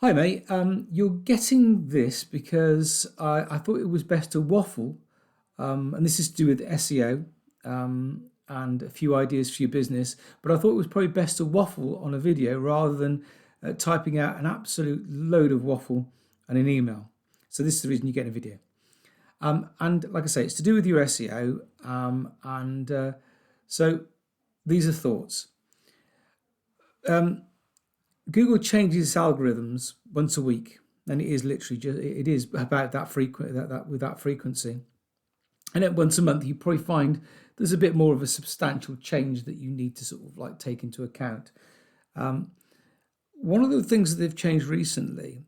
Hi mate, you're getting this because I thought it was best to waffle, and this is to do with SEO and a few ideas for your business. But I thought it was probably best to waffle on a video rather than typing out an absolute load of waffle and an email. So this is the reason you get a video. And like I say, it's to do with your SEO, so these are thoughts. Google changes its algorithms once a week, and it is literally just it is about that frequent that with that frequency. And then once a month, you probably find there's a bit more of a substantial change that you need to sort of like take into account. One of the things that they've changed recently,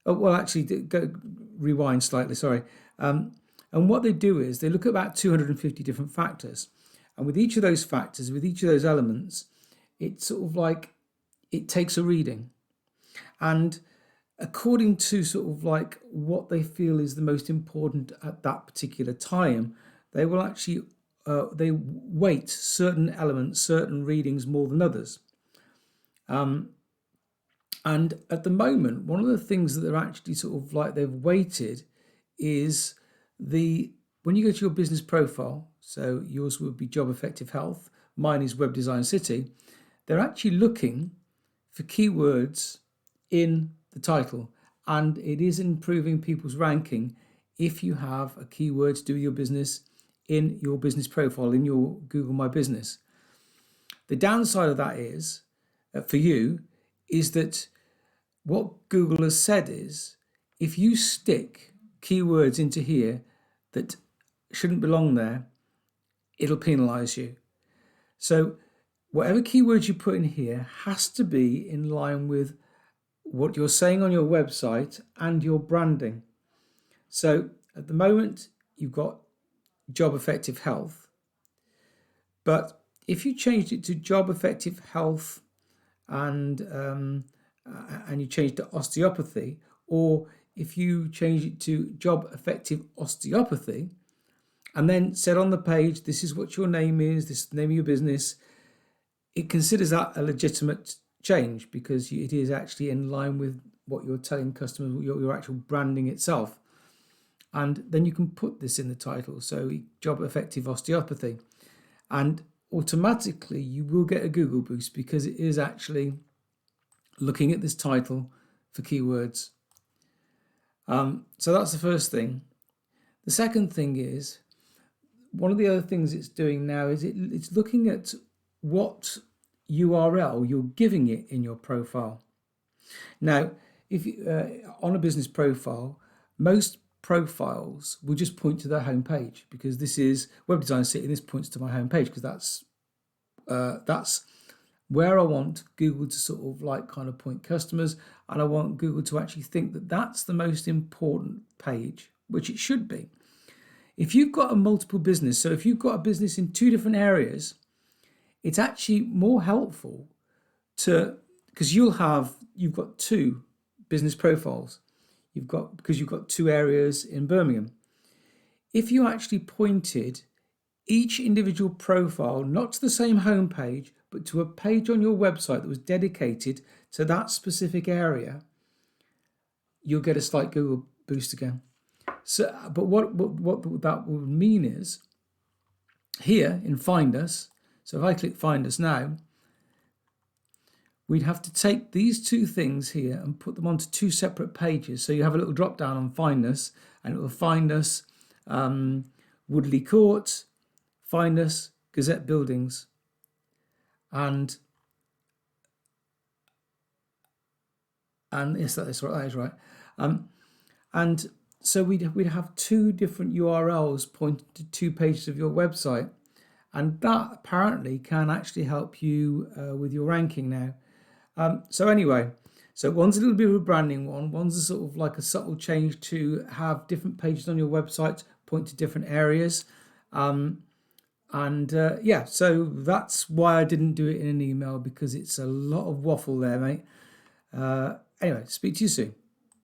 oh, well, actually, go rewind slightly. Sorry. And what they do is they look at about 250 different factors, and with each of those factors, with each of those elements, it's sort of like it takes a reading. And according to sort of like what they feel is the most important at that particular time, they will actually they weight certain elements, certain readings more than others. And at the moment, one of the things that they're actually sort of like they've weighted is the when you go to your business profile. So yours would be Job Effective Health, mine is Web Design City. They're actually looking for keywords in the title, and it is improving people's ranking if you have a keyword to do with your business in your business profile in your Google My Business. The downside of that is for you is that what Google has said is if you stick keywords into here that shouldn't belong there, it'll penalize you. So whatever keywords you put in here has to be in line with what you're saying on your website and your branding. So at the moment, you've got Job Effective Health. But if you changed it to Job Effective Health and you changed to osteopathy, or if you change it to Job Effective Osteopathy, and then said on the page, this is what your name is, this is the name of your business, it considers that a legitimate change because it is actually in line with what you're telling customers, your actual branding itself. And then you can put this in the title, so Job Effective Osteopathy, and automatically you will get a Google boost because it is actually looking at this title for keywords. So that's the first thing. The second thing is, one of the other things it's doing now is it's looking at what URL you're giving it in your profile. Now, if on a business profile, most profiles will just point to their homepage because this is Web Design City and this points to my homepage because that's where I want Google to sort of like kind of point customers, and I want Google to actually think that that's the most important page, which it should be. If you've got a multiple business, so if you've got a business in two different areas, it's actually more helpful to, because you've got two business profiles. Because you've got two areas in Birmingham. If you actually pointed each individual profile, not to the same homepage, but to a page on your website that was dedicated to that specific area, you'll get a slight Google boost again. So, but what that would mean is here in Find Us, so if I click Find Us now, we'd have to take these two things here and put them onto two separate pages. So you have a little drop down on Find Us, and it will find us Woodley Court, Find Us Gazette Buildings, and yes, that is right. And so we'd have two different URLs pointing to two pages of your website, and that apparently can actually help you with your ranking now. So anyway, so one's a little bit of a branding one, one's a sort of like a subtle change to have different pages on your website point to different areas. Yeah, so that's why I didn't do it in an email, because it's a lot of waffle there, mate. Anyway, speak to you soon.